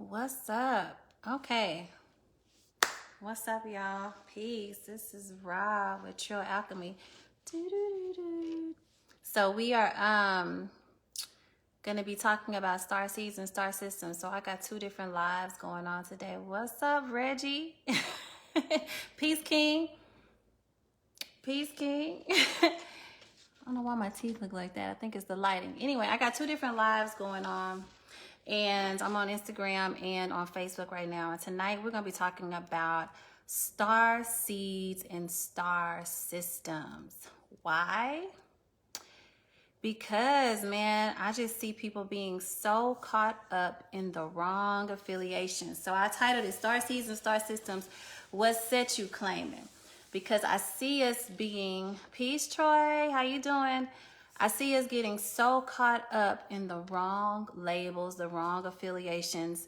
What's up? Okay. What's up, y'all? Peace. This is Rob with True Alchemy. Doo-doo-doo-doo. So we are gonna be talking about star seeds and star systems. So I got two different lives going on today. What's up, Reggie? Peace King. Peace King. I don't know why my teeth look like that. I think it's the lighting. Anyway, I got two different lives going on. And I'm on Instagram and on Facebook right now. And tonight we're going to be talking about star seeds and star systems. Why? Because, man, I just see people being so caught up in the wrong affiliations. So I titled it Star Seeds and Star Systems, What Set You Claiming? Because I see us being, peace, Troy, how you doing? I see us getting so caught up in the wrong labels, the wrong affiliations,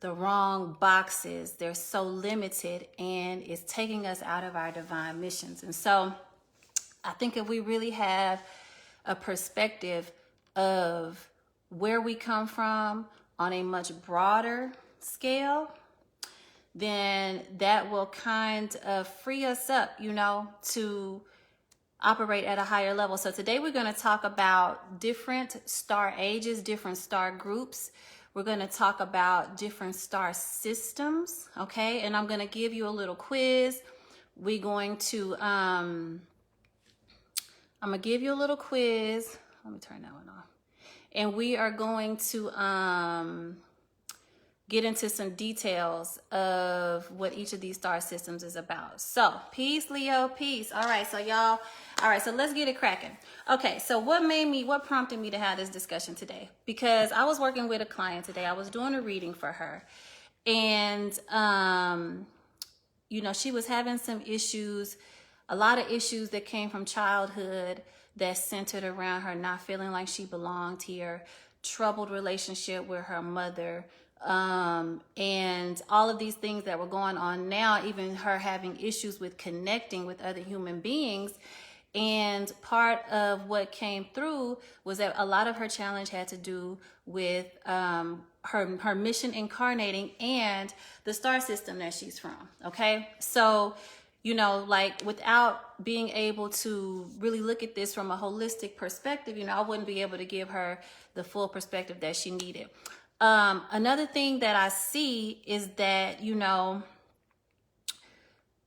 the wrong boxes. They're so limited and it's taking us out of our divine missions. And so I think if we really have a perspective of where we come from on a much broader scale, then that will kind of free us up, to operate at a higher level. So today we're going to talk about different star ages, different star groups. We're going to talk about different star systems, okay? And I'm going to give you a little quiz. We're going to, I'm going to give you a little quiz. Let me turn that one off. And we are going to get into some details of what each of these star systems is about. So, peace, Leo, peace. All right, so y'all, so let's get it cracking. Okay, so what prompted me to have this discussion today? Because I was working with a client today. I was doing a reading for her. And, she was having some issues, a lot of issues that came from childhood that centered around her not feeling like she belonged here, troubled relationship with her mother, and all of these things that were going on now, even her having issues with connecting with other human beings. And part of what came through was that a lot of her challenge had to do with her mission incarnating and the star system that she's from. Okay, so without being able to really look at this from a holistic perspective, I wouldn't be able to give her the full perspective that she needed. Another thing that I see is that,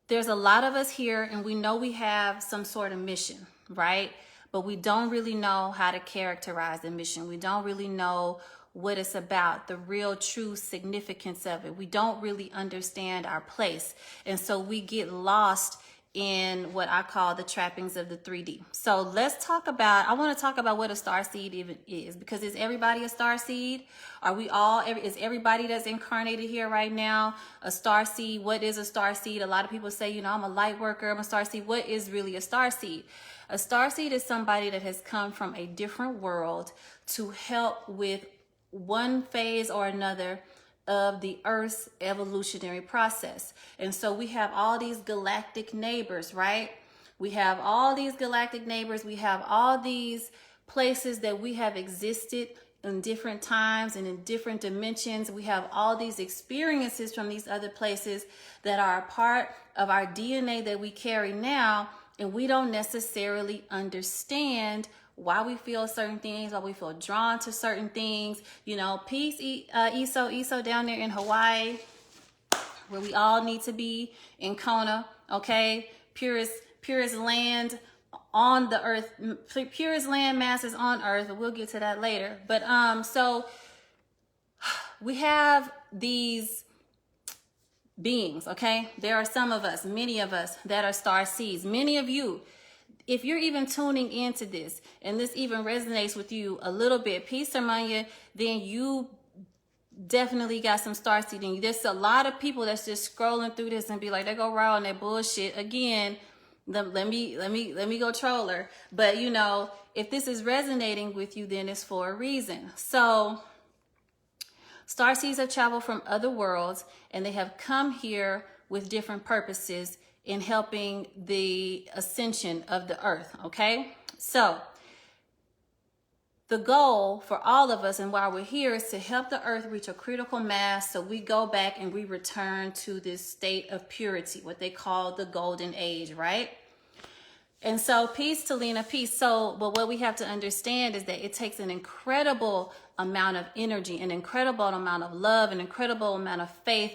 there's a lot of us here and we know we have some sort of mission, right? But we don't really know how to characterize the mission. We don't really know what it's about, the real true significance of it. We don't really understand our place. And so we get lost in what I call the trappings of the 3D. So I want to talk about what a star seed even is, because is everybody a star seed? Is everybody that's incarnated here right now a star seed? What is a star seed? A lot of people say, I'm a light worker, I'm a star seed. What is really a star seed? A star seed is somebody that has come from a different world to help with one phase or another of the Earth's evolutionary process. And so we have all these galactic neighbors, right? We have all these galactic neighbors. We have all these places that we have existed in different times and in different dimensions. We have all these experiences from these other places that are a part of our DNA that we carry now, and we don't necessarily understand why we feel certain things, why we feel drawn to certain things. Peace, Iso down there in Hawaii, where we all need to be, in Kona, okay? Purest land on the earth, purest land masses on earth. We'll get to that later. But so we have these beings, okay? There are some of us, many of us, that are star seeds. Many of you, if you're even tuning into this and this even resonates with you a little bit, peace Armanya, then you definitely got some star seed in you. There's a lot of people that's just scrolling through this and be like, they go raw on that bullshit again. Let me go troll her. But if this is resonating with you, then it's for a reason. So star seeds have traveled from other worlds and they have come here with different purposes in helping the ascension of the earth, okay? So the goal for all of us and why we're here is to help the earth reach a critical mass so we go back and we return to this state of purity, what they call the golden age, right? And so peace to Lena, peace. So, but what we have to understand is that it takes an incredible amount of energy, an incredible amount of love, an incredible amount of faith,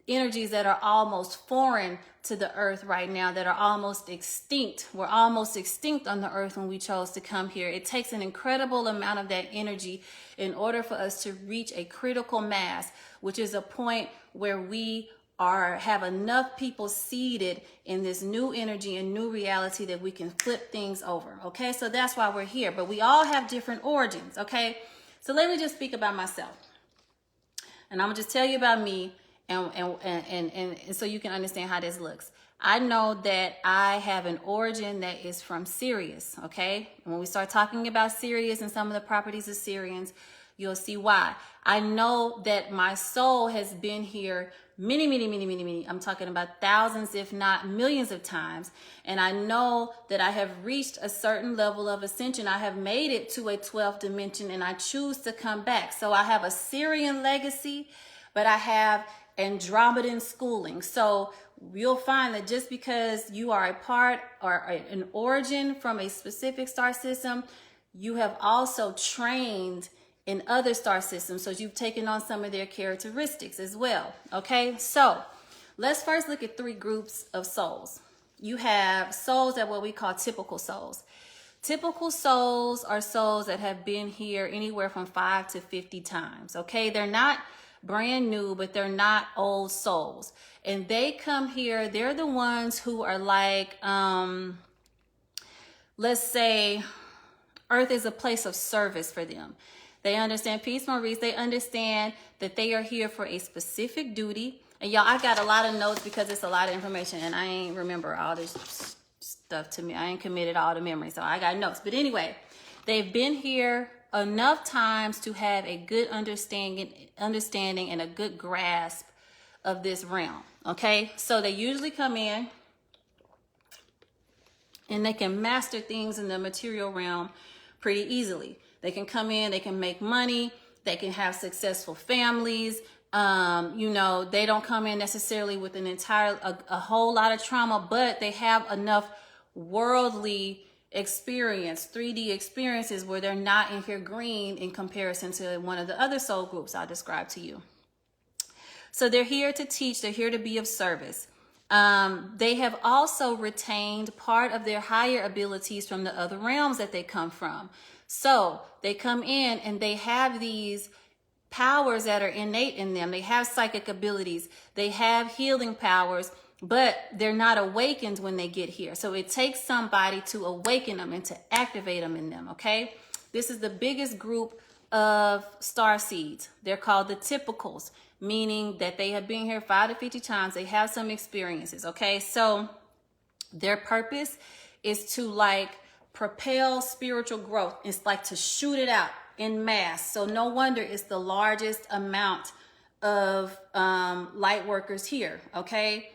energies that are almost foreign to the earth right now, that are almost extinct. We're almost extinct on the earth when we chose to come here. It takes an incredible amount of that energy in order for us to reach a critical mass, which is a point where we have enough people seated in this new energy and new reality that we can flip things over. Okay, so that's why we're here. But we all have different origins. Okay, so let me just speak about myself, and I'm gonna just tell you about me, and so you can understand how this looks. I know that I have an origin that is from Sirius. Okay, and when we start talking about Sirius and some of the properties of Sirians, you'll see why. I know that my soul has been here many, I'm talking about thousands, if not millions of times. And I know that I have reached a certain level of ascension. I have made it to a 12th dimension and I choose to come back. So I have a Syrian legacy, but I have Andromedan schooling. So you'll find that just because you are a part or an origin from a specific star system, you have also trained in other star systems, so you've taken on some of their characteristics as well. Okay, so let's first look at three groups of souls. You have souls that what we call typical souls. Typical souls are souls that have been here anywhere from 5 to 50 times. Okay, they're not brand new, but they're not old souls, and they come here. They're the ones who are like, let's say, Earth is a place of service for them. They understand, peace, Maurice, they understand that they are here for a specific duty. And y'all, I got a lot of notes because it's a lot of information and I ain't remember all this stuff to me. I ain't committed all the memory, so I got notes. But anyway, they've been here enough times to have a good understanding and a good grasp of this realm. Okay, so they usually come in and they can master things in the material realm pretty easily. They can come in, they can make money, they can have successful families. You know, they don't come in necessarily with a whole lot of trauma, but they have enough worldly experience, 3D experiences, where they're not in here green in comparison to one of the other soul groups I'll describe to you. So they're here to teach, they're here to be of service. They have also retained part of their higher abilities from the other realms that they come from. So they come in and they have these powers that are innate in them. They have psychic abilities. They have healing powers, but they're not awakened when they get here. So it takes somebody to awaken them and to activate them in them, okay? This is the biggest group of StarSeeds. They're called the typicals, meaning that they have been here 5 to 50 times. They have some experiences, okay? So their purpose is to propel spiritual growth. It's like to shoot it out in mass. So no wonder it's the largest amount of light workers here, okay?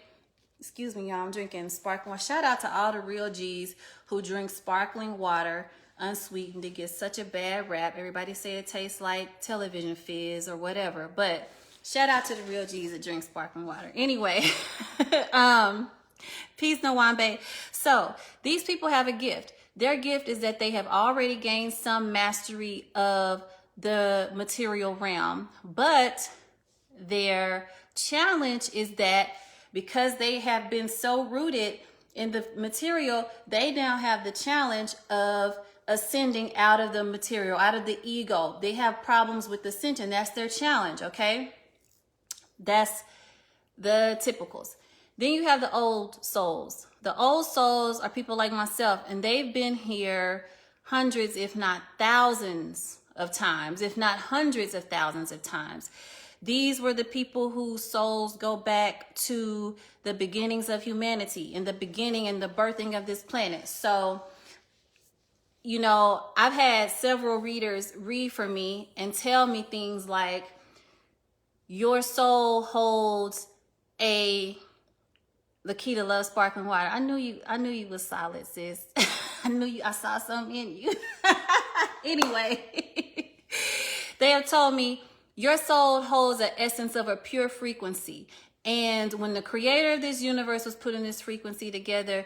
Excuse me, y'all, I'm drinking sparkling water. Shout out to all the real G's who drink sparkling water unsweetened. It gets such a bad rap. Everybody say it tastes like television fizz or whatever, but shout out to the real G's that drink sparkling water. Anyway, peace, Nwambe. So these people have a gift. Their gift is that they have already gained some mastery of the material realm, but their challenge is that because they have been so rooted in the material, they now have the challenge of ascending out of the material, out of the ego. They have problems with ascension. That's their challenge, okay? That's the typicals. Then you have the old souls. The old souls are people like myself, and they've been here hundreds, if not thousands of times, if not hundreds of thousands of times. These were the people whose souls go back to the beginnings of humanity, in the beginning and the birthing of this planet. So, you know, I've had several readers read for me and tell me things like, your soul holds a Lakita loves sparkling water. I knew you was solid, sis. I saw something in you. Anyway, they have told me your soul holds an essence of a pure frequency. And when the creator of this universe was putting this frequency together,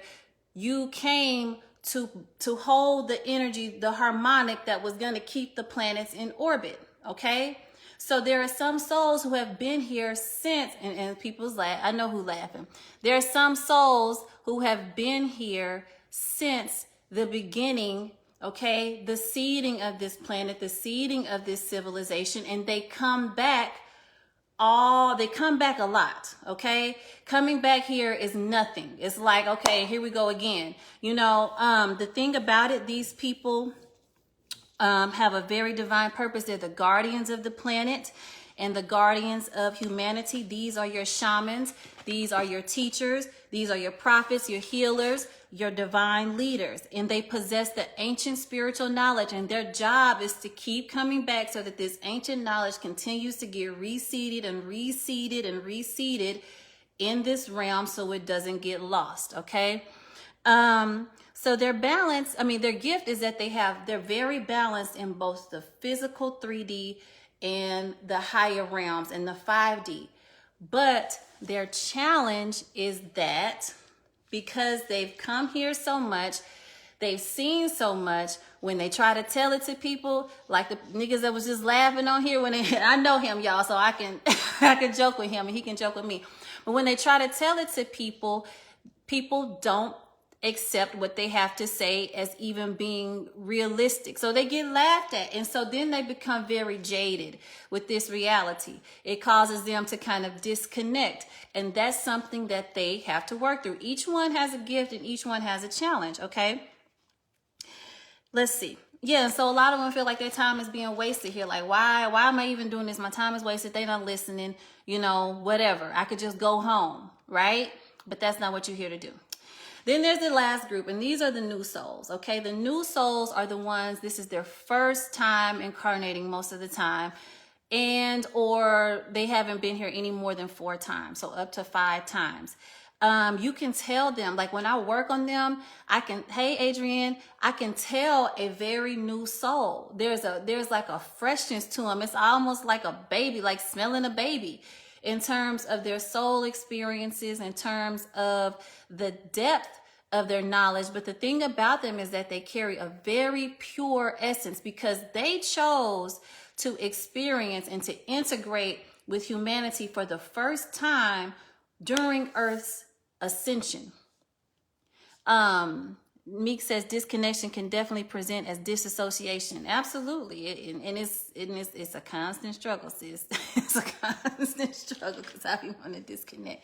you came to hold the energy, the harmonic that was going to keep the planets in orbit. Okay? So there are some souls who have been here since, and people's laugh. I know who's laughing. There are some souls who have been here since the beginning, okay? The seeding of this planet, the seeding of this civilization, and they come back a lot, okay? Coming back here is nothing. It's like, okay, here we go again. You know, the thing about it, these people have a very divine purpose. They're the guardians of the planet and the guardians of humanity. These are your shamans. These are your teachers. These are your prophets, your healers, your divine leaders. And they possess the ancient spiritual knowledge. And their job is to keep coming back so that this ancient knowledge continues to get reseeded and reseeded and reseeded in this realm so it doesn't get lost, okay? So their balance, their gift is that they're very balanced in both the physical 3D and the higher realms and the 5D. But their challenge is that because they've come here so much, they've seen so much, when they try to tell it to people, like the niggas that was just laughing on here, I know him, y'all, so I can I can joke with him and he can joke with me. But when they try to tell it to people, people don't accept what they have to say as even being realistic. So they get laughed at. And so then they become very jaded with this reality. It causes them to kind of disconnect. And that's something that they have to work through. Each one has a gift and each one has a challenge, okay? Let's see. Yeah, so a lot of them feel like their time is being wasted here. Like, why am I even doing this? My time is wasted. They're not listening, whatever. I could just go home, right? But that's not what you're here to do. Then there's the last group, and these are the new souls, okay? The new souls are the ones, this is their first time incarnating most of the time, or they haven't been here any more than 4 times, so up to 5 times. You can tell them, like when I work on them, hey Adrienne, I can tell a very new soul. There's like a freshness to them. It's almost like a baby, like smelling a baby, in terms of their soul experiences, in terms of the depth of their knowledge. But the thing about them is that they carry a very pure essence because they chose to experience and to integrate with humanity for the first time during Earth's ascension. Meek says disconnection can definitely present as disassociation. Absolutely. And it's a constant struggle, sis. It's a constant struggle because I want to disconnect.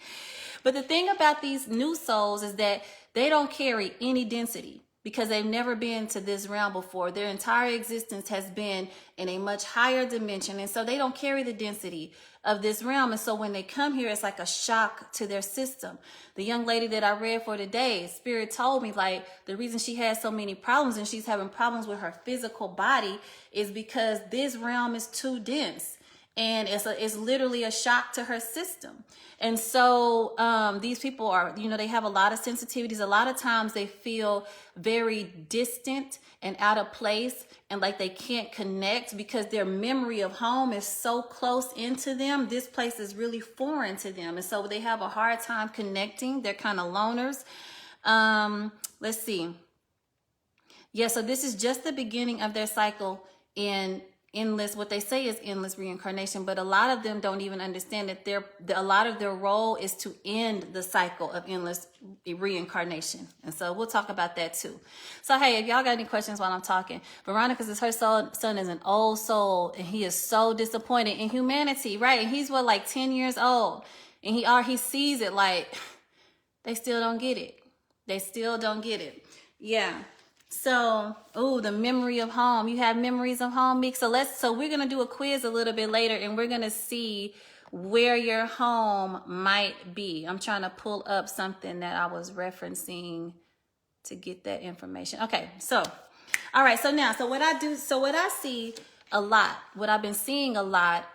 But the thing about these new souls is that they don't carry any density because they've never been to this realm before. Their entire existence has been in a much higher dimension. And so they don't carry the density of this realm. And so when they come here, it's like a shock to their system. The young lady that I read for today, Spirit told me, like, the reason she has so many problems and she's having problems with her physical body is because this realm is too dense. And it's literally a shock to her system. And so these people are, they have a lot of sensitivities. A lot of times they feel very distant and out of place and like they can't connect because their memory of home is so close into them. This place is really foreign to them. And so they have a hard time connecting. They're kind of loners. Let's see. Yeah, so this is just the beginning of their cycle in endless, what they say is endless reincarnation, but a lot of them don't even understand that a lot of their role is to end the cycle of endless reincarnation. And so we'll talk about that too. So hey, if y'all got any questions while I'm talking, Veronica says her son is an old soul and he is so disappointed in humanity, right? And he's like 10 years old and he sees it like they still don't get it. They still don't get it. Yeah. So, the memory of home. You have memories of home, Meek. So we're going to do a quiz a little bit later and we're going to see where your home might be. I'm trying to pull up something that I was referencing to get that information. Okay. So, all right. So what I see a lot, what I've been seeing a lot,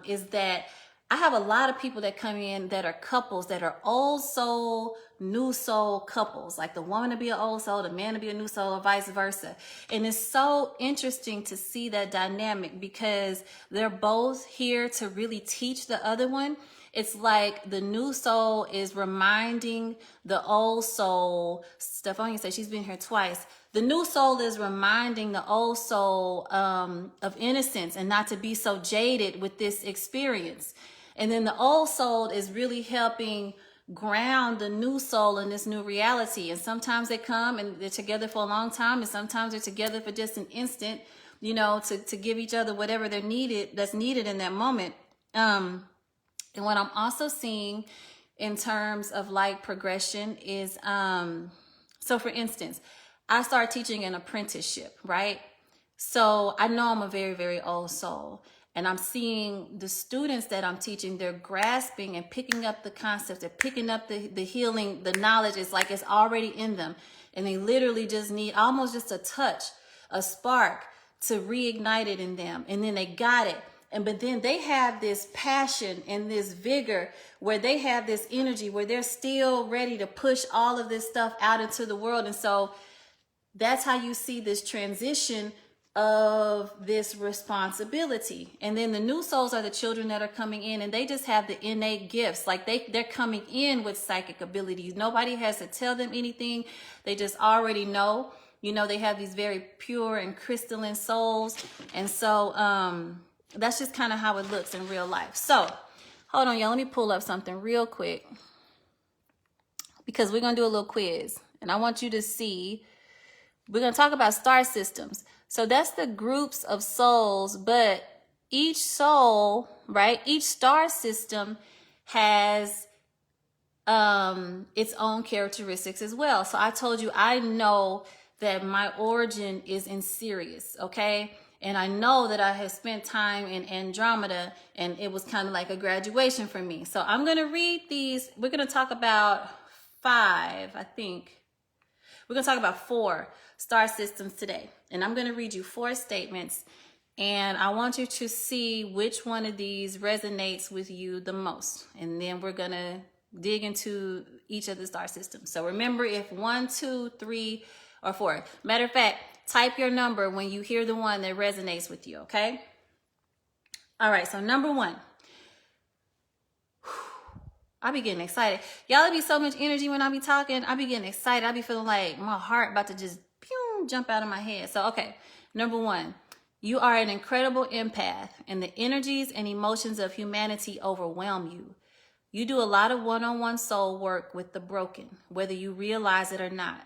is that I have a lot of people that come in that are couples that are old soul, new soul couples. Like the woman to be an old soul, the man to be a new soul, or vice versa. And it's so interesting to see that dynamic because they're both here to really teach the other one. It's like the new soul is reminding the old soul. Stefania said she's been here twice. The new soul is reminding the old soul of innocence and not to be so jaded with this experience. And then the old soul is really helping ground the new soul in this new reality. And sometimes they come and they're together for a long time, and sometimes they're together for just an instant, you know, to give each other whatever that's needed in that moment. And what I'm also seeing in terms of like progression is, so for instance, I started teaching an apprenticeship, right? So I know I'm a very, very old soul. And I'm seeing the students that I'm teaching, they're grasping and picking up the concepts. They're picking up the healing, the knowledge. It's like it's already in them. And they literally just need almost just a touch, a spark to reignite it in them. And then they got it. But then they have this passion and this vigor where they have this energy where they're still ready to push all of this stuff out into the world. And so that's how you see this transition of this responsibility. And then the new souls are the children that are coming in, and they just have the innate gifts. Like they're coming in with psychic abilities. Nobody has to tell them anything. They just already know. You know, they have these very pure and crystalline souls. And so that's just kind of how it looks in real life. So hold on, y'all. Let me pull up something real quick because we're going to do a little quiz. And I want you to see, we're going to talk about star systems. So that's the groups of souls, but each soul, right? Each star system has its own characteristics as well. So I told you, I know that my origin is in Sirius, okay? And I know that I have spent time in Andromeda, and it was kind of like a graduation for me. So I'm going to read these. We're going to talk about 5, I think. We're going to talk about 4 star systems today. And I'm going to read you 4 statements. And I want you to see which one of these resonates with you the most. And then we're going to dig into each of the star systems. So remember, if 1, 2, 3, or 4. Matter of fact, type your number when you hear the one that resonates with you, okay? All right, so number 1. I be getting excited. Y'all, it be so much energy when I be talking. I be getting excited. I be feeling like my heart about to just jump out of my head. So, okay, number 1. You are an incredible empath, and the energies and emotions of humanity overwhelm you. You do a lot of one-on-one soul work with the broken, whether you realize it or not.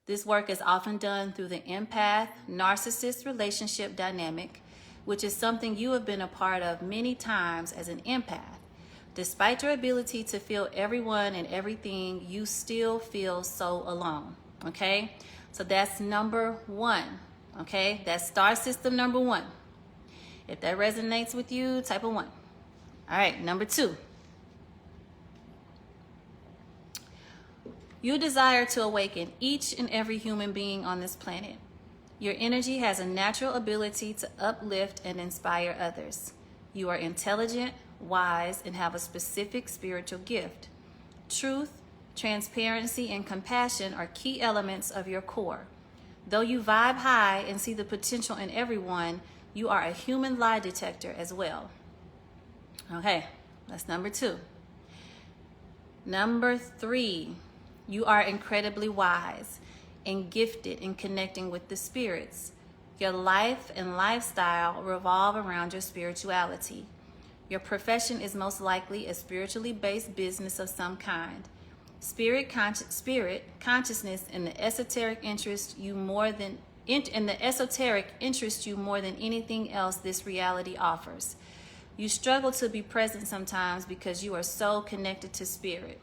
This work is often done through the empath-narcissist relationship dynamic, which is something you have been a part of many times as an empath. Despite your ability to feel everyone and everything, you still feel so alone, okay? So that's number 1, okay? That's star system number 1. If that resonates with you, type a 1. All right, number 2. You desire to awaken each and every human being on this planet. Your energy has a natural ability to uplift and inspire others. You are intelligent, wise, and have a specific spiritual gift. Truth, transparency, and compassion are key elements of your core. Though you vibe high and see the potential in everyone, you are a human lie detector as well. Okay, that's number 2. Number 3, you are incredibly wise and gifted in connecting with the spirits. Your life and lifestyle revolve around your spirituality. Your profession is most likely a spiritually based business of some kind. Spirit consciousness and the esoteric interest you more than anything else this reality offers. You struggle to be present sometimes because you are so connected to spirit.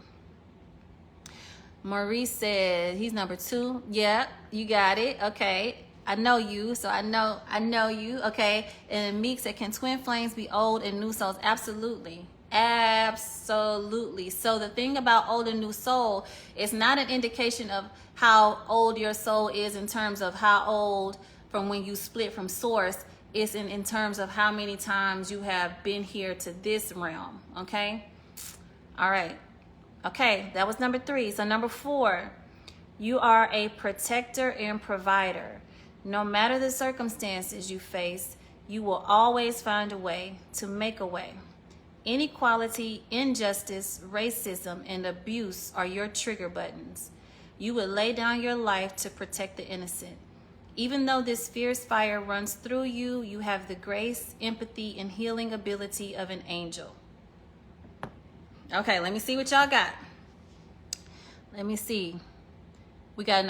Maurice said he's number 2. Yeah, you got it. Okay. I know you, so I know you, okay? And Meek said, can twin flames be old and new souls? Absolutely. Absolutely. So the thing about old and new soul is not an indication of how old your soul is in terms of how old from when you split from source. It's in terms of how many times you have been here to this realm, okay? All right. Okay, that was number 3. So number 4, you are a protector and provider. No matter the circumstances you face, you will always find a way to make a way. Inequality, injustice, racism, and abuse are your trigger buttons. You would lay down your life to protect the innocent. Even though this fierce fire runs through you, you have the grace, empathy, and healing ability of an angel. Okay, let me see what y'all got. Let me see. We got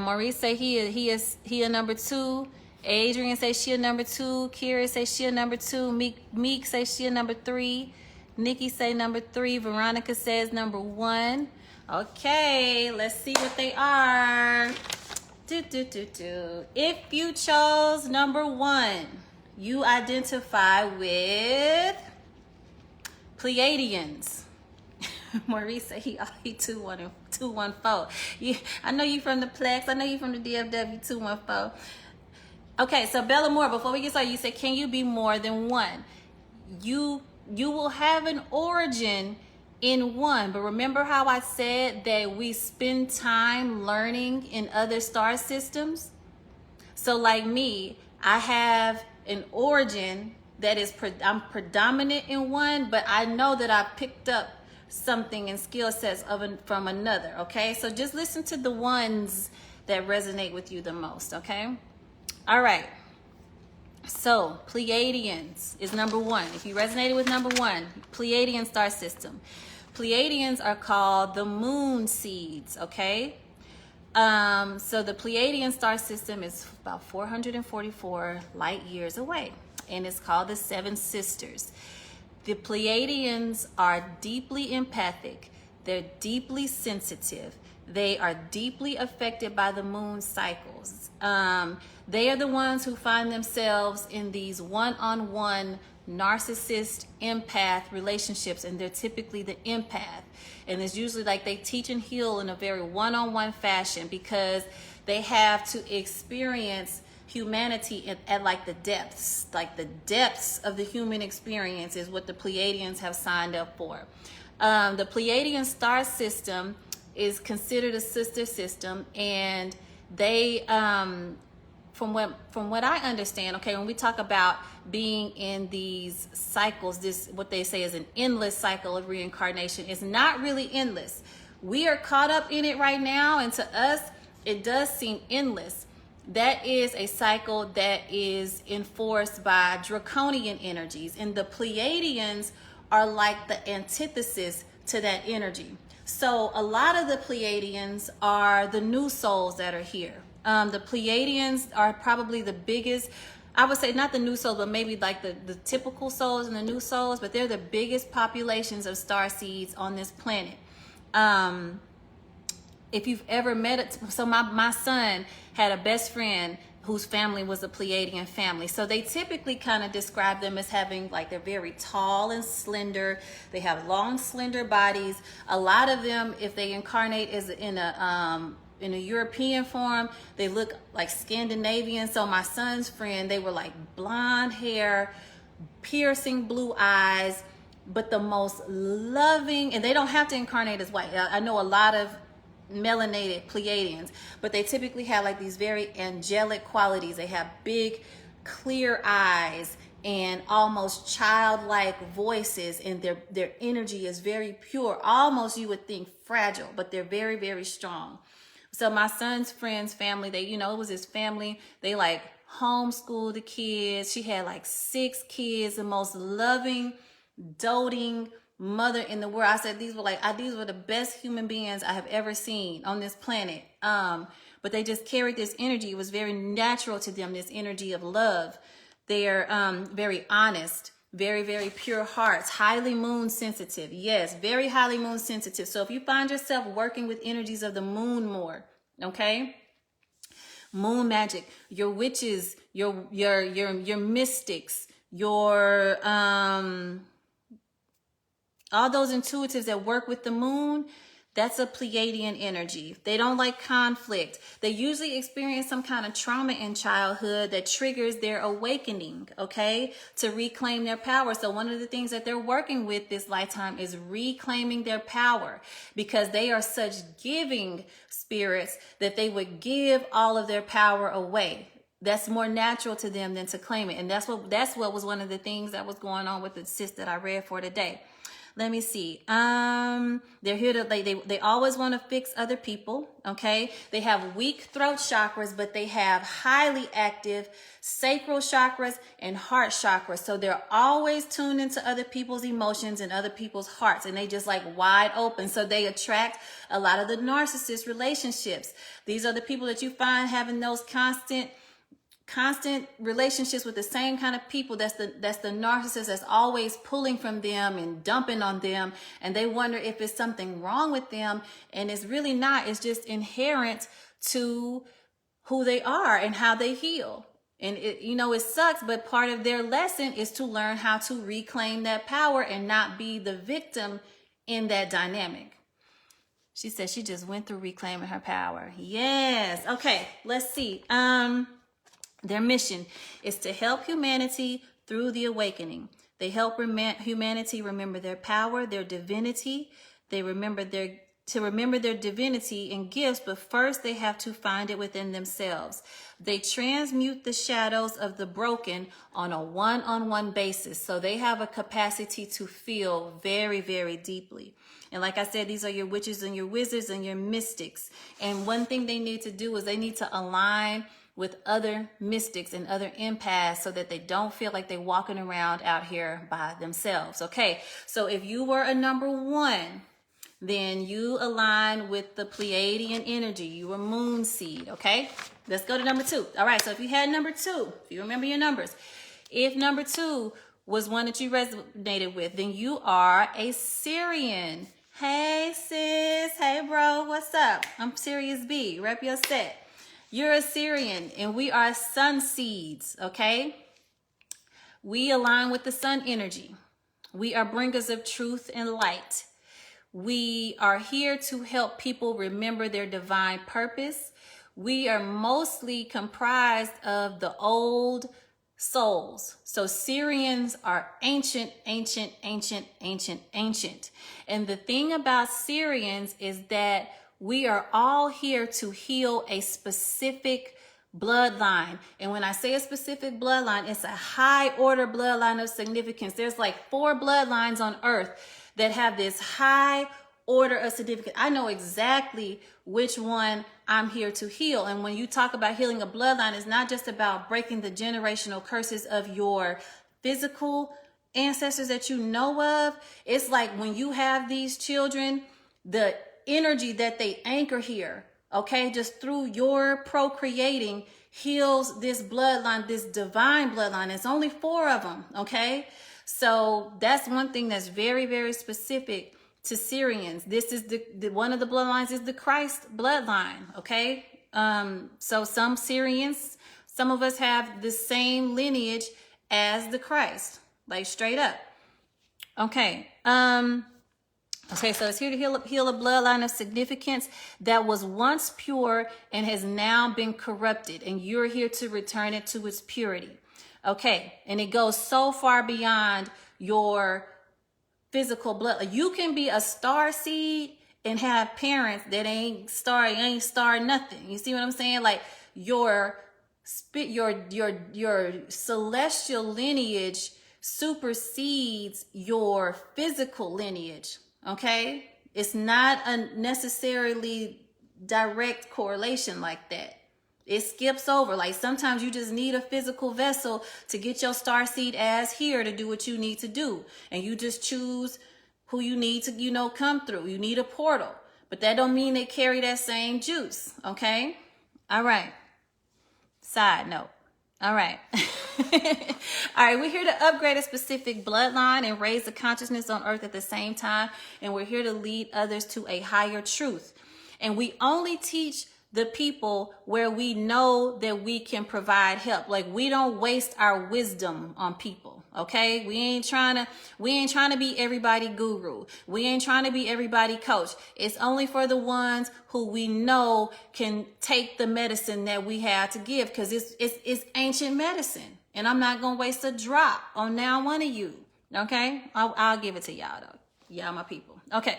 Maurice say he a number 2. Adrian say she a number 2. Kira say she a number 2. Meek say she a number 3. Nikki say number 3. Veronica says number 1. Okay, let's see what they are. If you chose number 1, you identify with Pleiadians. Maurice said he 214. I know you from the Plex. I know you from the DFW 214. Okay, so Bella Moore, before we get started, you said, can you be more than one? You will have an origin in one, but remember how I said that we spend time learning in other star systems? So like me, I have an origin that is, I'm predominant in one, but I know that I picked up something and skill sets from another, okay? So just listen to the ones that resonate with you the most, okay? All right. So Pleiadians is number 1. If you resonated with number 1, Pleiadian star system. Pleiadians are called the moon seeds, okay? So the Pleiadian star system is about 444 light years away, and it's called the 7 Sisters. The Pleiadians are deeply empathic. They're deeply sensitive. They are deeply affected by the moon cycles. They are the ones who find themselves in these one-on-one narcissist empath relationships, and they're typically the empath. And it's usually like they teach and heal in a very one-on-one fashion because they have to experience humanity at like the depths of the human experience is what the Pleiadians have signed up for. The Pleiadian star system is considered a sister system, and they from what I understand, okay, when we talk about being in these cycles, this what they say is an endless cycle of reincarnation, is not really endless. We are caught up in it right now, and to us it does seem endless. That is a cycle that is enforced by draconian energies, and the Pleiadians are like the antithesis to that energy. So a lot of the Pleiadians are the new souls that are here. The Pleiadians are probably the biggest, I would say not the new souls, but maybe like the typical souls and the new souls, but they're the biggest populations of starseeds on this planet. If you've ever met it, so my son had a best friend whose family was a Pleiadian family. So they typically kind of describe them as having, like, they're very tall and slender. They have long, slender bodies. A lot of them, if they incarnate as in a European form, they look like Scandinavian. So my son's friend, they were like blonde hair, piercing blue eyes, but the most loving, and they don't have to incarnate as white. I know a lot of melanated Pleiadians, but they typically have like these very angelic qualities. They have big, clear eyes and almost childlike voices, and their energy is very pure, almost you would think fragile, but they're very, very strong. So my son's friend's family, they, it was his family. They like homeschooled the kids. She had like 6 kids, the most loving, doting mother in the world. I said these were the best human beings I have ever seen on this planet. But they just carried this energy. It was very natural to them, this energy of love. They're very honest, very, very pure hearts, highly moon sensitive. Yes, very highly moon sensitive. So if you find yourself working with energies of the moon more, okay? Moon magic, your witches, your mystics, your all those intuitives that work with the moon, That's a Pleiadian energy. They don't like conflict. They usually experience some kind of trauma in childhood that triggers their awakening, okay, to reclaim their power. So one of the things that they're working with this lifetime is reclaiming their power, because they are such giving spirits that they would give all of their power away. That's more natural to them than to claim it. And that's what was one of the things that was going on with the sis that I read for today. Let me see. They're here to, they always want to fix other people. Okay. They have weak throat chakras, but they have highly active sacral chakras and heart chakras. So they're always tuned into other people's emotions and other people's hearts. And they just like wide open. So they attract a lot of the narcissist relationships. These are the people that you find having those constant relationships with the same kind of people. That's the narcissist that's always pulling from them and dumping on them, and they wonder if it's something wrong with them, and it's really not. It's just inherent to who they are and how they heal. And it sucks, but part of their lesson is to learn how to reclaim that power and not be the victim in that dynamic. She said she just went through reclaiming her power. Yes. Okay, let's see. Their mission is to help humanity through the awakening. They help humanity remember their power, their divinity. They remember their divinity and gifts, but first they have to find it within themselves. They transmute the shadows of the broken on a one-on-one basis. So they have a capacity to feel very, very deeply. And like I said, these are your witches and your wizards and your mystics. And one thing they need to do is they need to align with other mystics and other empaths so that they don't feel like they're walking around out here by themselves. Okay, so if you were a number 1, then you align with the Pleiadian energy. You were moon seed, okay? Let's go to number 2. All right, so if you had number 2, if you remember your numbers, if number 2 was one that you resonated with, then you are a Syrian. Hey, sis. Hey, bro. What's up? I'm Sirius B. Rep your set. You're a Syrian, and we are sun seeds, okay? We align with the sun energy. We are bringers of truth and light. We are here to help people remember their divine purpose. We are mostly comprised of the old souls. So Syrians are ancient. And the thing about Syrians is that we are all here to heal a specific bloodline. And when I say a specific bloodline, it's a high order bloodline of significance. There's like 4 bloodlines on earth that have this high order of significance. I know exactly which one I'm here to heal. And when you talk about healing a bloodline, it's not just about breaking the generational curses of your physical ancestors that you know of. It's like when you have these children, the energy that they anchor here, okay, just through your procreating heals this bloodline, this divine bloodline. It's only 4 of them, okay? So that's one thing that's very, very specific to Syrians. This is the one of the bloodlines is the Christ bloodline, okay? So some Syrians, some of us have the same lineage as the Christ, like straight up. Okay. Okay, so it's here to heal a bloodline of significance that was once pure and has now been corrupted, and you're here to return it to its purity. Okay, and it goes so far beyond your physical blood. You can be a star seed and have parents that ain't star nothing. You see what I'm saying? Like your celestial lineage supersedes your physical lineage. Okay, it's not a necessarily direct correlation like that. It skips over. Like sometimes you just need a physical vessel to get your starseed ass here to do what you need to do. And you just choose who you need to, come through. You need a portal. But that don't mean they carry that same juice. Okay? All right. Side note. All right. All right, we're here to upgrade a specific bloodline and raise the consciousness on earth at the same time. And we're here to lead others to a higher truth. And we only teach the people where we know that we can provide help. Like we don't waste our wisdom on people. Okay, we ain't trying to be everybody guru. We ain't trying to be everybody coach. It's only for the ones who we know can take the medicine that we have to give, because it's ancient medicine, and I'm not gonna waste a drop on now one of you. Okay, I'll give it to y'all though. Y'all my people. Okay.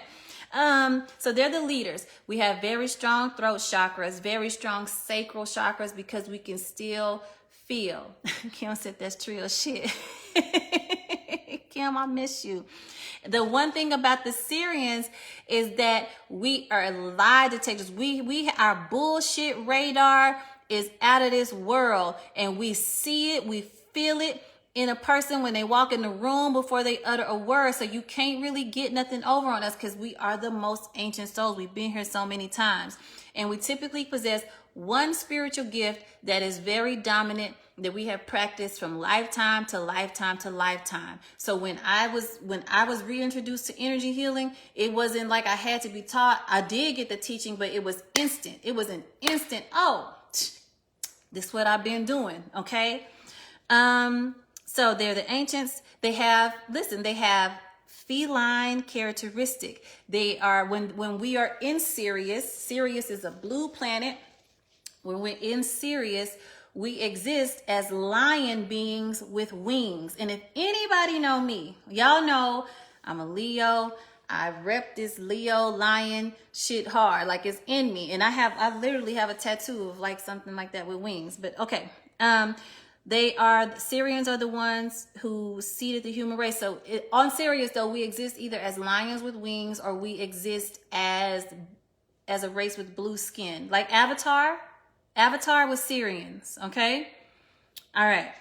So they're the leaders. We have very strong throat chakras, very strong sacral chakras, because we can still feel. Kim said that's real shit. Kim, I miss you. The one thing about the Syrians is that we are lie detectors. Our bullshit radar is out of this world, and we see it, we feel it in a person when they walk in the room before they utter a word. So you can't really get nothing over on us, because we are the most ancient souls. We've been here so many times, and we typically possess one spiritual gift that is very dominant, that we have practiced from lifetime to lifetime to lifetime. So when I was reintroduced to energy healing, it wasn't like I had to be taught. I did get the teaching, but it was instant. It was an instant, oh, this is what I've been doing. Okay. So they're the ancients. They have feline characteristic. They are, when we are in Sirius is a blue planet. When we're in Sirius, we exist as lion beings with wings. And if anybody know me, y'all know I'm a Leo. I rep this Leo lion shit hard, like it's in me. And I literally have a tattoo of like something like that with wings. But okay. Syrians are the ones who seeded the human race. So on Sirius, though, we exist either as lions with wings, or we exist as a race with blue skin. Like Avatar was Syrians, okay? All right.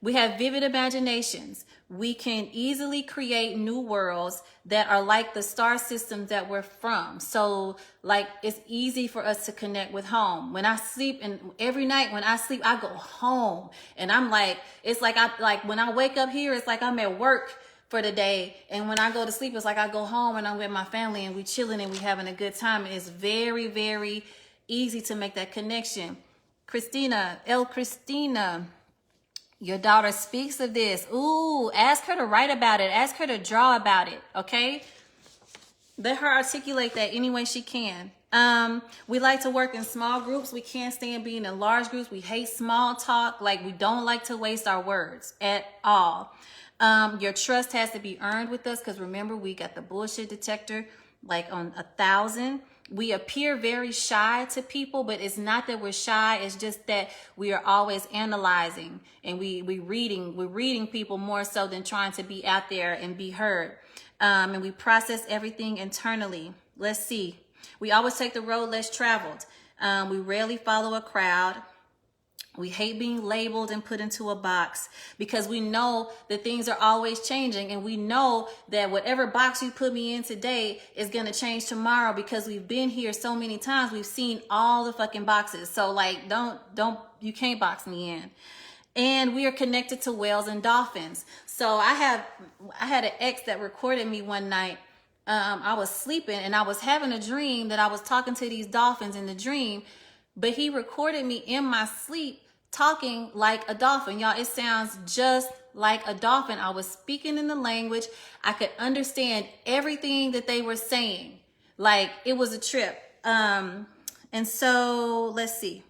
We have vivid imaginations. We can easily create new worlds that are like the star systems that we're from. So like it's easy for us to connect with home. When I sleep, and every night when I sleep, I go home, and I'm like, it's like when I wake up here, it's like I'm at work for the day. And when I go to sleep, it's like I go home and I'm with my family and we chilling and we having a good time. And it's very, very easy to make that connection. Christina, your daughter speaks of this. Ooh, ask her to write about it. Ask her to draw about it, okay? Let her articulate that any way she can. We like to work in small groups. We can't stand being in large groups. We hate small talk. Like, we don't like to waste our words at all. Your trust has to be earned with us, because remember, we got the bullshit detector like on 1,000. We appear very shy to people, but it's not that we're shy. It's just that we are always analyzing, and we're reading people more so than trying to be out there and be heard. And we process everything internally. Let's see. We always take the road less traveled. We rarely follow a crowd. We hate being labeled and put into a box, because we know that things are always changing, and we know that whatever box you put me in today is going to change tomorrow, because we've been here so many times. We've seen all the fucking boxes. So like, you can't box me in. And we are connected to whales and dolphins. So I had an ex that recorded me one night. I was sleeping and I was having a dream that I was talking to these dolphins in the dream, but he recorded me in my sleep talking like a dolphin. Y'all, it sounds just like a dolphin. I was speaking in the language. I could understand everything that they were saying. Like, it was a trip. And so let's see.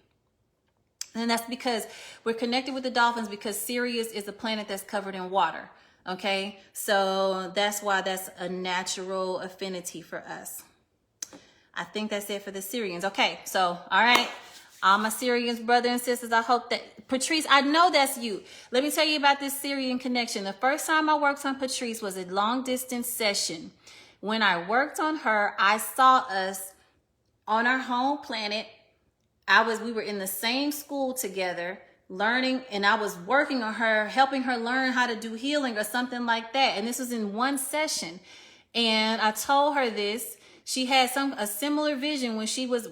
And that's because we're connected with the dolphins, because Sirius is a planet that's covered in water. Okay. So that's why that's a natural affinity for us. I think that's it for the Syrians. Okay. So, all right. All my Syrians, brothers and sisters, I hope that, Patrice, I know that's you. Let me tell you about this Syrian connection. The first time I worked on Patrice was a long distance session. When I worked on her, I saw us on our home planet. We were in the same school together, learning, and I was working on her, helping her learn how to do healing or something like that. And this was in one session. And I told her this. She had a similar vision where she was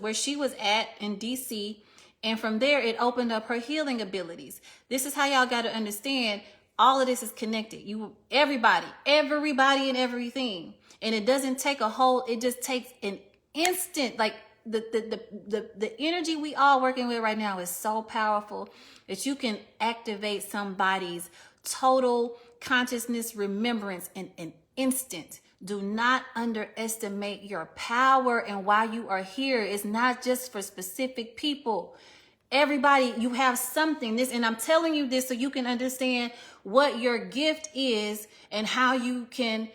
at in DC. And from there, it opened up her healing abilities. This is how y'all got to understand. All of this is connected. Everybody and everything. And it doesn't take it just takes an instant, like the energy we all working with right now is so powerful that you can activate somebody's total consciousness remembrance in an instant. Do not underestimate your power and why you are here. It's not just for specific people. Everybody, you have something. And I'm telling you this so you can understand what your gift is and how you can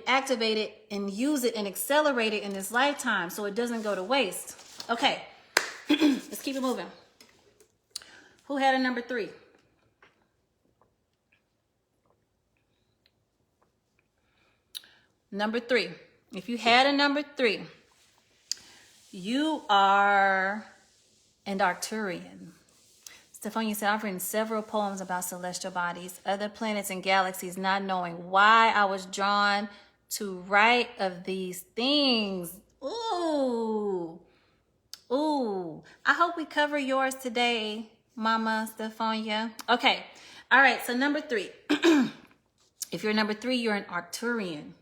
activate it and use it and accelerate it in this lifetime so it doesn't go to waste. Okay, let's keep it moving. Who had a number 3? Number 3. If you had a number 3, you are an Arcturian. Stefania said, I've written several poems about celestial bodies, other planets and galaxies, not knowing why I was drawn to write of these things. Ooh. I hope we cover yours today, Mama Stefania. Okay. All right. So number 3. If you're number 3, you're an Arcturian.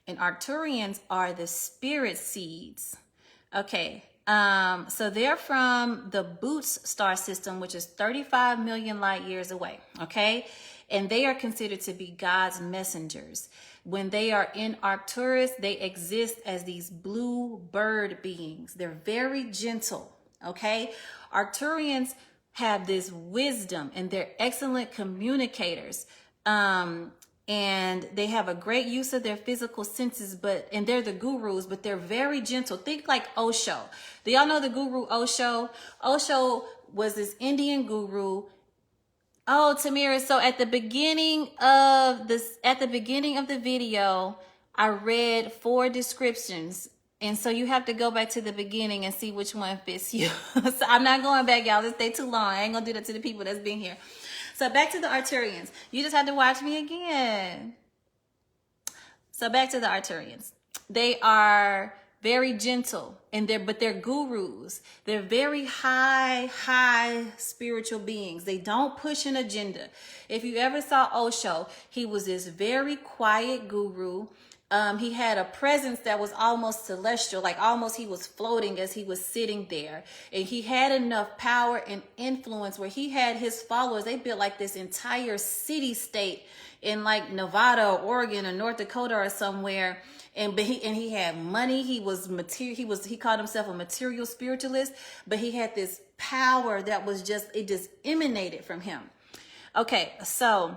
And Arcturians are the spirit seeds. Okay. So they're from the Boots star system, which is 35 million light years away. Okay. And they are considered to be God's messengers. When they are in Arcturus, they exist as these blue bird beings. They're very gentle. Okay. Arcturians have this wisdom and they're excellent communicators. And they have a great use of their physical senses, and they're the gurus, but they're very gentle. Think like Osho. Do y'all know the guru Osho? Osho was this Indian guru. Oh, Tamira, so at the beginning of the video, I read 4 descriptions. And so you have to go back to the beginning and see which one fits you. So I'm not going back, y'all. Let's stay too long. I ain't gonna do that to the people that's been here. So back to the Arcturians. You just had to watch me again. So back to the Arcturians. They are very gentle, but they're gurus. They're very high spiritual beings. They don't push an agenda. If you ever saw Osho, he was this very quiet guru. He had a presence that was almost celestial, like almost he was floating as he was sitting there. And he had enough power and influence where he had his followers. They built like this entire city state in like Nevada or Oregon or North Dakota or somewhere. And he had money. He called himself a material spiritualist, but he had this power that was just emanated from him. Okay, so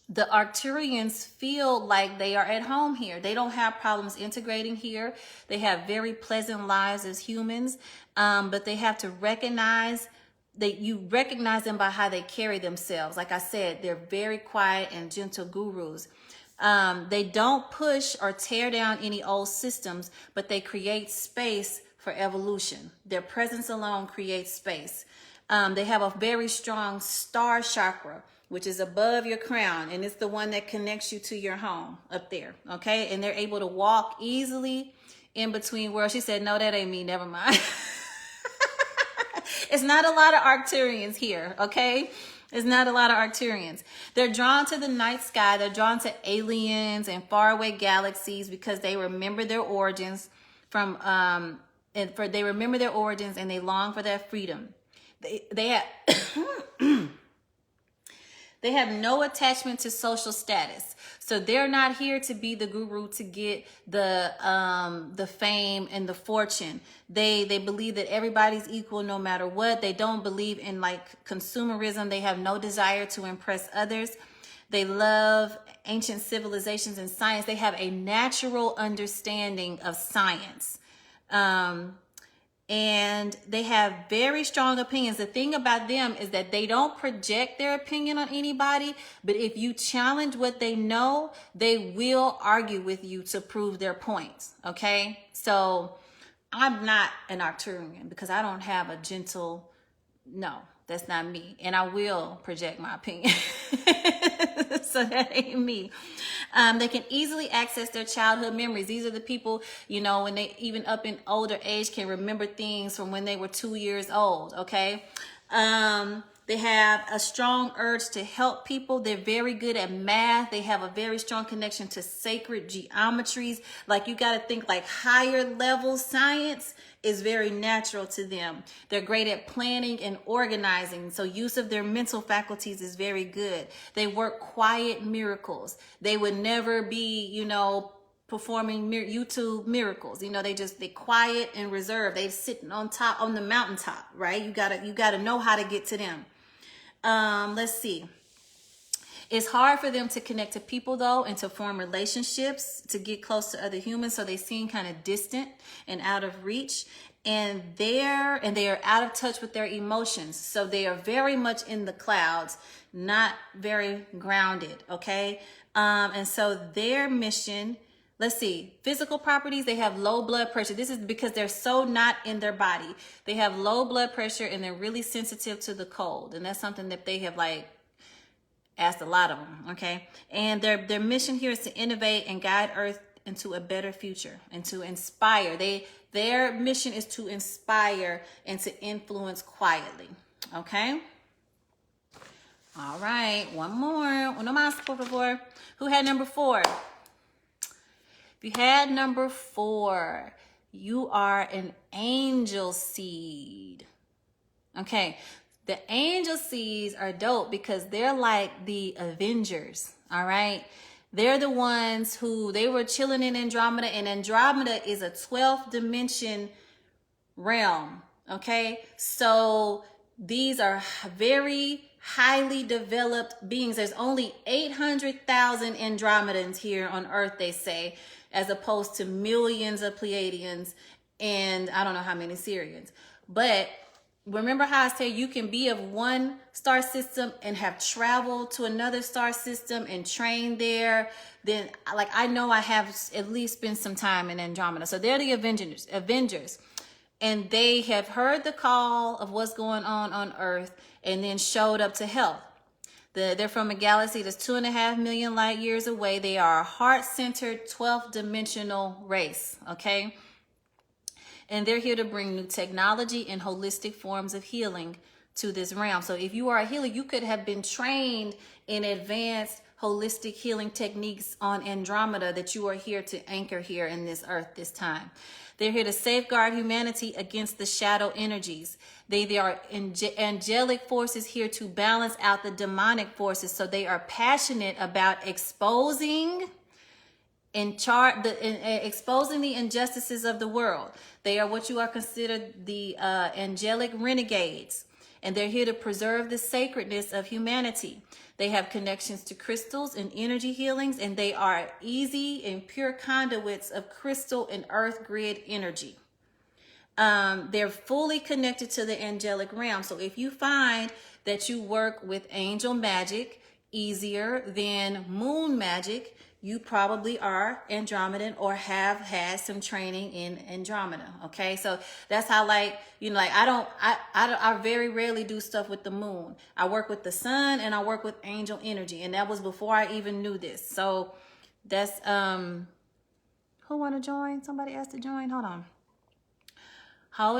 the Arcturians feel like they are at home here. They don't have problems integrating here. They have very pleasant lives as humans, but they have to recognize that you recognize them by how they carry themselves. Like I said, they're very quiet and gentle gurus. They don't push or tear down any old systems, but they create space for evolution. Their presence alone creates space. They have a very strong star chakra, which is above your crown, and it's the one that connects you to your home up there, okay? And they're able to walk easily in between worlds. She said, no, that ain't me, never mind. It's not a lot of Arcturians here, okay? It's not a lot of Arcturians. They're drawn to the night sky. They're drawn to aliens and faraway galaxies because they remember their origins they remember their origins and they long for their freedom. They have they have no attachment to social status. So they're not here to be the guru to get the fame and the fortune. They believe that everybody's equal no matter what. They don't believe in like consumerism. They have no desire to impress others. They love ancient civilizations and science. They have a natural understanding of science. And they have very strong opinions. The thing about them is that they don't project their opinion on anybody, but if you challenge what they know, they will argue with you to prove their points, okay? So I'm not an Arcturian because I don't have a gentle, no, that's not me. And I will project my opinion. So that ain't me. They can easily access their childhood memories. These are the people, you know, when they even up in older age can remember things from when they were 2 years old, okay? They They have a strong urge to help people. They're very good at math. They have a very strong connection to sacred geometries. Like, you got to think like higher level science is very natural to them. They're great at planning and organizing. So use of their mental faculties is very good. They work quiet miracles. They would never be, performing YouTube miracles. They quiet and reserved. They sitting on the mountaintop, right? You gotta know how to get to them. Let's see. It's hard for them to connect to people though, and to form relationships, to get close to other humans. So they seem kind of distant and out of reach, and they are out of touch with their emotions. So they are very much in the clouds, not very grounded. Okay. And so their mission, let's see, physical properties, they have low blood pressure. This is because they're so not in their body. They have low blood pressure and they're really sensitive to the cold. And that's something that they have asked a lot of them, okay? And their mission here is to innovate and guide Earth into a better future and to inspire. Their mission is to inspire and to influence quietly, okay? All right, one more. Uno más, por favor. Who had number 4? If you had number 4, you are an angel seed. Okay, the angel seeds are dope because they're like the Avengers, all right? They're the ones who, they were chilling in Andromeda, and Andromeda is a 12th dimension realm, okay? So these are very highly developed beings. There's only 800,000 Andromedans here on Earth, they say, as opposed to millions of Pleiadians and I don't know how many Syrians. But remember how I said you can be of one star system and have traveled to another star system and trained there? Then, I know I have at least spent some time in Andromeda. So they're the Avengers. And they have heard the call of what's going on Earth and then showed up to help. They're from a galaxy that's 2.5 million light years away. They are a heart-centered 12th dimensional race, okay? And they're here to bring new technology and holistic forms of healing to this realm. So if you are a healer, you could have been trained in advanced holistic healing techniques on Andromeda that you are here to anchor here in this Earth this time. They're here to safeguard humanity against the shadow energies. They are angelic forces here to balance out the demonic forces. So they are passionate about exposing exposing the injustices of the world. They are what you are considered the angelic renegades, and they're here to preserve the sacredness of humanity. They have connections to crystals and energy healings, and they are easy and pure conduits of crystal and earth grid energy. They're fully connected to the angelic realm. So if you find that you work with angel magic easier than moon magic, you probably are Andromedan or have had some training in Andromeda. Okay, so that's how I very rarely do stuff with the moon. I work with the sun and I work with angel energy, and that was before I even knew this. So that's who want to join? Somebody asked to join. Hold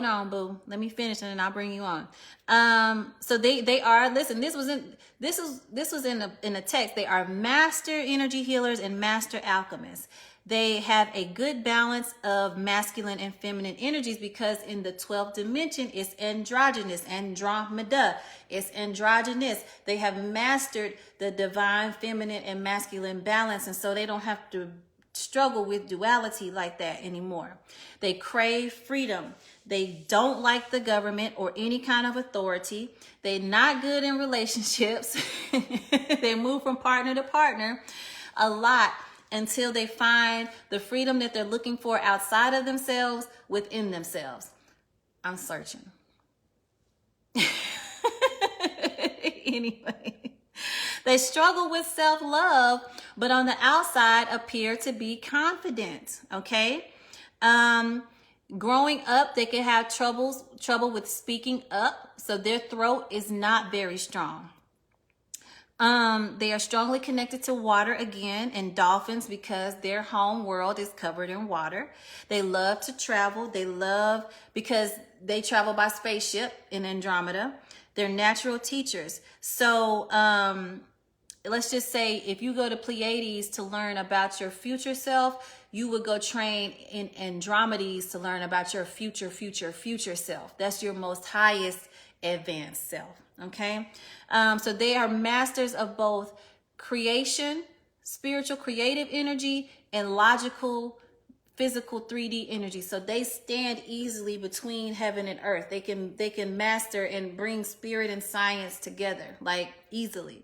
on, boo. Let me finish and then I'll bring you on. So they are, listen, this was in the text. They are master energy healers and master alchemists. They have a good balance of masculine and feminine energies because in the 12th dimension it's androgynous. Andromeda is androgynous. They have mastered the divine feminine and masculine balance, and so they don't have to struggle with duality like that anymore. They crave freedom. They don't like the government or any kind of authority. They're not good in relationships. They move from partner to partner a lot until they find the freedom that they're looking for outside of themselves, within themselves. I'm searching. Anyway, they struggle with self-love, but on the outside appear to be confident, okay? Growing up, they can have trouble with speaking up, so their throat is not very strong. They are strongly connected to water again and dolphins because their home world is covered in water. They love to travel. Because they travel by spaceship in Andromeda. They're natural teachers. So let's just say if you go to Pleiades to learn about your future self, you would go train in Andromedes to learn about your future self. That's your most highest advanced self. Okay. So they are masters of both creation, spiritual creative energy, and logical physical 3D energy. So they stand easily between heaven and earth. They can master and bring spirit and science together, like easily.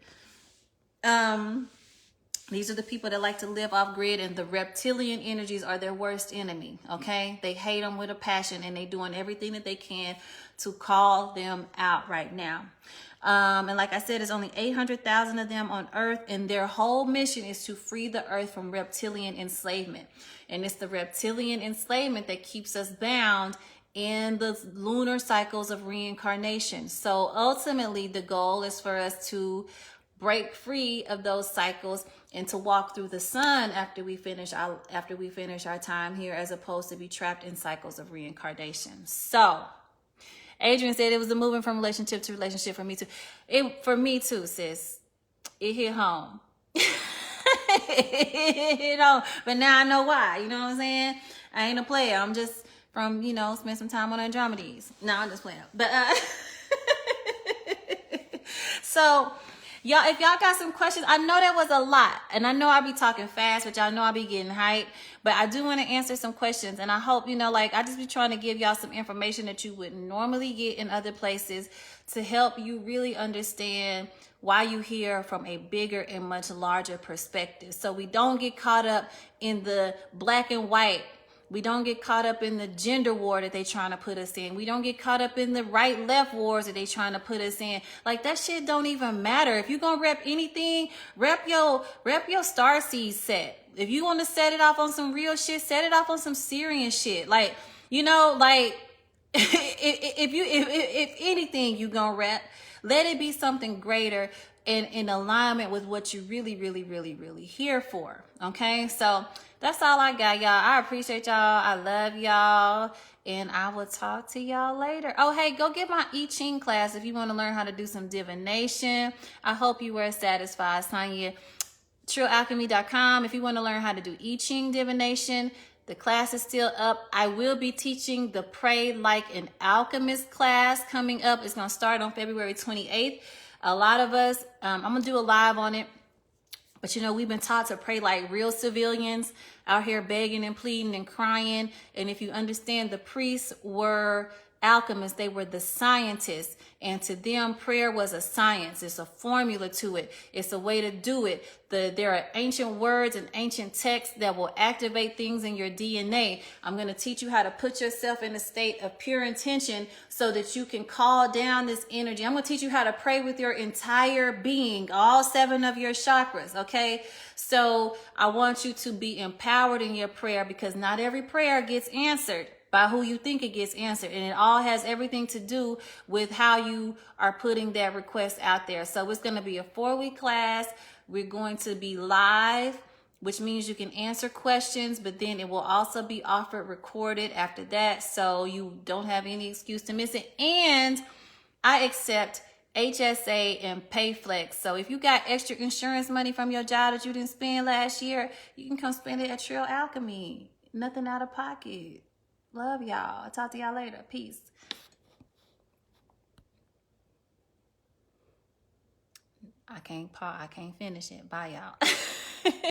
These are the people that like to live off grid, and the reptilian energies are their worst enemy. Okay. They hate them with a passion, and they doing everything that they can to call them out right now. And like I said, there's only 800,000 of them on earth, and their whole mission is to free the earth from reptilian enslavement. And it's the reptilian enslavement that keeps us bound in the lunar cycles of reincarnation. So ultimately, the goal is for us to break free of those cycles and to walk through the sun after we finish our time here, as opposed to be trapped in cycles of reincarnation. So Adrian said it was a moving from relationship to relationship for me too. For me too, sis. It hit home. It hit home. But now I know why. You know what I'm saying? I ain't a player. I'm just from, spend some time on Andromedes. No, I'm just playing. But so y'all, if y'all got some questions, I know that was a lot, and I know I'll be talking fast, but y'all know I'll be getting hyped, but I do want to answer some questions, and I hope, I just be trying to give y'all some information that you wouldn't normally get in other places to help you really understand why you hear from a bigger and much larger perspective. So we don't get caught up in the black and white. We don't get caught up in the gender war that they trying to put us in. We don't get caught up in the right-left wars that they trying to put us in. Like, that shit don't even matter. If you gonna rep anything, rep your StarSeeds set. If you want to set it off on some real shit, set it off on some serious shit. Like, if anything you gonna rep, let it be something greater in alignment with what you really here for. Okay, so that's all I got, y'all. I appreciate y'all. I love y'all. And I will talk to y'all later. Oh, hey, go get my I Ching class if you want to learn how to do some divination. I hope you were satisfied. Sonya, TrillAlchemy.com. If you want to learn how to do I Ching divination, the class is still up. I will be teaching the Pray Like an Alchemist class coming up. It's going to start on February 28th. A lot of us, I'm going to do a live on it. But we've been taught to pray like real civilians out here begging and pleading and crying. And if you understand, the priests were alchemists. They were the scientists. And to them, prayer was a science. It's a formula to it. It's a way to do it. There are ancient words and ancient texts that will activate things in your DNA. I'm going to teach you how to put yourself in a state of pure intention so that you can call down this energy. I'm going to teach you how to pray with your entire being, all 7 of your chakras. Okay. So I want you to be empowered in your prayer, because not every prayer gets answered by who you think it gets answered. And it all has everything to do with how you are putting that request out there. So it's going to be a 4-week class. We're going to be live, which means you can answer questions, but then it will also be offered recorded after that, so you don't have any excuse to miss it. And I accept HSA and PayFlex. So if you got extra insurance money from your job that you didn't spend last year, you can come spend it at Trill Alchemy. Nothing out of pocket. Love y'all. I'll talk to y'all later. Peace. I can't finish it. Bye, y'all.